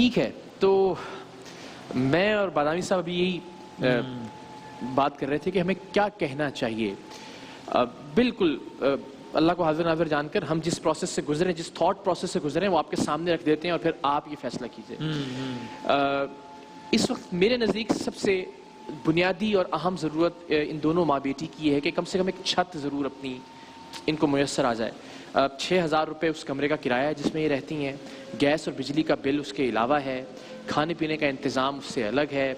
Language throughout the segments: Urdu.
ٹھیک ہے، تو میں اور بادامی صاحب ابھی یہی بات کر رہے تھے کہ ہمیں کیا کہنا چاہیے. بالکل اللہ کو حاضر ناظر جان کر ہم جس پروسیس سے گزرے، جس تھاٹ پروسیس سے گزرے ہیں، وہ آپ کے سامنے رکھ دیتے ہیں اور پھر آپ یہ فیصلہ کیجئے. اس وقت میرے نزدیک سب سے بنیادی اور اہم ضرورت ان دونوں ماں بیٹی کی یہ ہے کہ کم سے کم ایک چھت ضرور اپنی ان کو میسر آ جائے. 6,000 روپے اس کمرے کا کرایہ ہے جس میں یہ رہتی ہیں، گیس اور بجلی کا بل اس کے علاوہ ہے، کھانے پینے کا انتظام اس سے الگ ہے.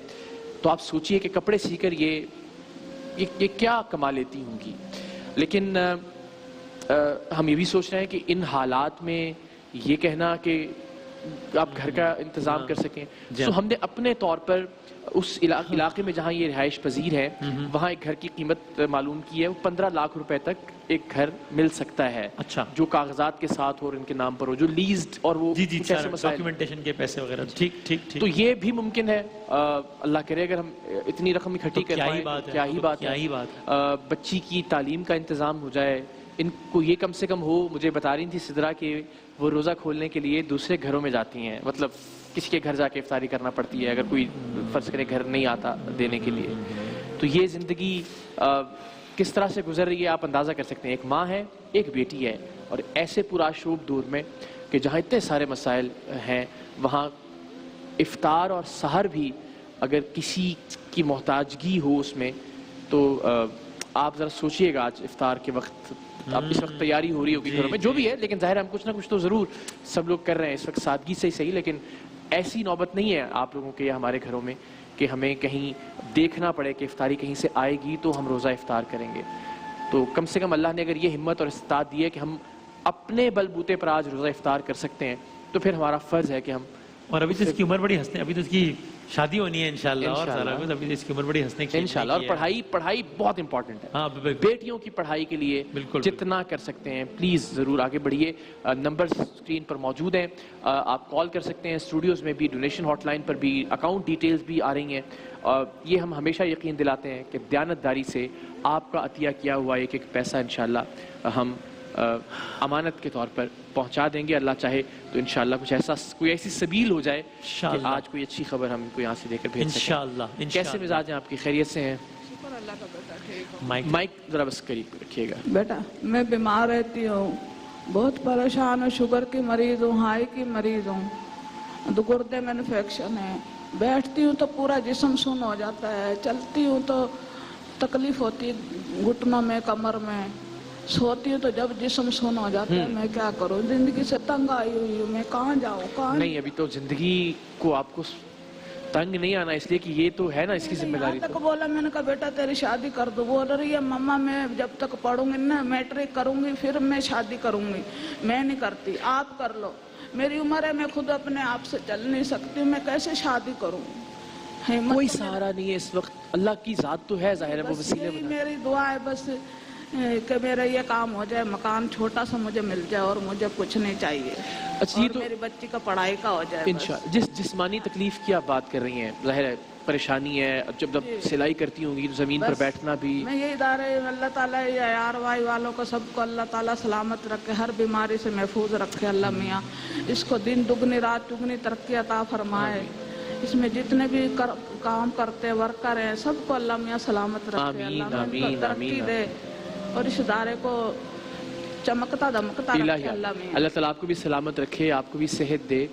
تو آپ سوچئے کہ کپڑے سی کر یہ کیا کما لیتی ہوں گی. لیکن ہم یہ بھی سوچ رہے ہیں کہ ان حالات میں یہ کہنا کہ آپ گھر کا انتظام کر سکیں، تو ہم نے اپنے طور پر اس علاقے میں جہاں یہ رہائش پذیر ہے وہاں ایک گھر کی قیمت معلوم کی ہے. وہ 15 لاکھ روپے تک ایک گھر مل سکتا ہے. اچھا، جو کاغذات کے ساتھ ہو اور ان کے نام پر ہو، جو لیزڈ اور وہ کچھ ایسے مسائل، ڈاکیومنٹیشن کے پیسے وغیرہ. ٹھیک ٹھیک ٹھیک. تو یہ بھی ممکن ہے. اللہ کرے اگر ہم اتنی رقم اکٹھی کر پائیں، کیا ہی بات ہے. بچی کی تعلیم کا انتظام ہو جائے، ان کو یہ کم سے کم ہو. مجھے بتا رہی تھی سدرا کہ وہ روزہ کھولنے کے لیے دوسرے گھروں میں جاتی ہیں، مطلب کسی کے گھر جا کے افطاری کرنا پڑتی ہے اگر کوئی فرض کرے گھر نہیں آتا دینے کے لیے. تو یہ زندگی کس طرح سے گزر رہی ہے آپ اندازہ کر سکتے ہیں. ایک ماں ہے، ایک بیٹی ہے، اور ایسے پرآشوب دور میں کہ جہاں اتنے سارے مسائل ہیں، وہاں افطار اور سحر بھی اگر کسی کی محتاجگی ہو اس میں، تو آپ ذرا سوچئے گا. آج افطار کے وقت اب اس وقت تیاری ہو رہی ہوگی گھروں میں، جو بھی ہے، لیکن ظاہر ہم کچھ نہ کچھ تو ضرور سب لوگ کر رہے ہیں اس وقت، سادگی سے ہی صحیح. لیکن ایسی نوبت نہیں ہے آپ لوگوں کے یا ہمارے گھروں میں کہ ہمیں کہیں دیکھنا پڑے کہ افطاری کہیں سے آئے گی تو ہم روزہ افطار کریں گے. تو کم سے کم اللہ نے اگر یہ ہمت اور استطاعت دی ہے کہ ہم اپنے بل بوتے پر آج روزہ افطار کر سکتے ہیں، تو پھر ہمارا فرض ہے کہ ہم. اور ابھی تو اس کی عمر بڑی ہنسنے، ابھی تو اس کی شادی ہونی ہے انشاءاللہ، اور سارا کچھ ابھی تو اس کی عمر بڑی ہنسنے کی انشاءاللہ. اور پڑھائی بہت امپورٹنٹ ہے. بیٹیوں کی پڑھائی کے لیے جتنا کر سکتے ہیں پلیز ضرور آگے بڑھیے. نمبر اسکرین پر موجود ہیں، آپ کال کر سکتے ہیں. اسٹوڈیوز میں بھی ڈونیشن ہاٹ لائن پر بھی اکاؤنٹ ڈیٹیلز بھی آ رہی ہیں. یہ ہم ہمیشہ یقین دلاتے ہیں کہ دیانتداری سے آپ کا عطیہ کیا ہوا ایک ایک پیسہ انشاءاللہ ہم امانت کے طور پر پہنچا دیں گے. اللہ چاہے تو انشاءاللہ کچھ ایسا کوئی ایسی سبیل ہو جائے کہ آج کوئی اچھی خبر ہم کو یہاں سے دے کر بھیج سکیں انشاءاللہ. کیسے مزاج ہیں آپ کی؟ خیریت سے ہیں؟ شکر اللہ کا بیٹا ٹھیک ہوں. مائک ذرا بس قریب رکھیے گا. بیٹا میں بیمار رہتی ہوں، بہت پریشان ہوں. شوگر کی مریض ہوں، ہائی کی مریض ہوں، گردے میں انفیکشن ہے. بیٹھتی ہوں تو پورا جسم سن ہو جاتا ہے، چلتی ہوں تو تکلیف ہوتی ہے گھٹنوں میں، کمر میں. سوتی ہوں تو جب جسم سن ہو جاتا ہے. میں کیا کروں؟ زندگی سے تنگ آئی ہوئی ہوں. میں کہاں جاؤں؟ کہاں نہیں، ابھی تو زندگی کو آپ کو تنگ نہیں آنا، اس لیے کہ یہ تو ہے نا اس کی ذمہ داری. تک بولا میں نے کہا بیٹا تیری شادی کر دو. بول رہی ہے مما میں جب تک پڑھوں گی نا، میٹرک کروں گی پھر میں شادی کروں گی. میں نہیں کرتی، آپ کر لو. میری عمر ہے، میں خود اپنے آپ سے چل نہیں سکتی. میں کیسے شادی کروں؟ کوئی سہارا نہیں ہے اس وقت. اللہ کی ذات تو ہے ظاہر ہے، وہ وسیلے بنا. میری دعا ہے بس کہ میرا یہ کام ہو جائے، مکان چھوٹا سا مجھے مل جائے اور مجھے کچھ نہیں چاہیے. اچھا، اور میری بچی کا پڑھائی کا ہو جائے. انشاءاللہ. جس جسمانی تکلیف کی آپ بات کر رہی ہیں، ظاہر ہے پریشانی ہے. جب سلائی کرتی ہوں گی تو زمین پر بیٹھنا بھی. میں یہ ادارے اللہ تعالیٰ آر وائی والوں کو سب کو اللہ تعالیٰ سلامت رکھے، ہر بیماری سے محفوظ رکھے. اللہ میاں اس کو دن دگنی رات چگنی ترقی عطا فرمائے. اس میں جتنے بھی کام کرتے ورکر ہیں سب کو اللہ میاں سلامت رکھے. اللہ ترقی دے اور اس ادارے کو چمکتا دمکتا رکھے. اللہ تعالیٰ آپ کو بھی سلامت رکھے، آپ کو بھی صحت دے.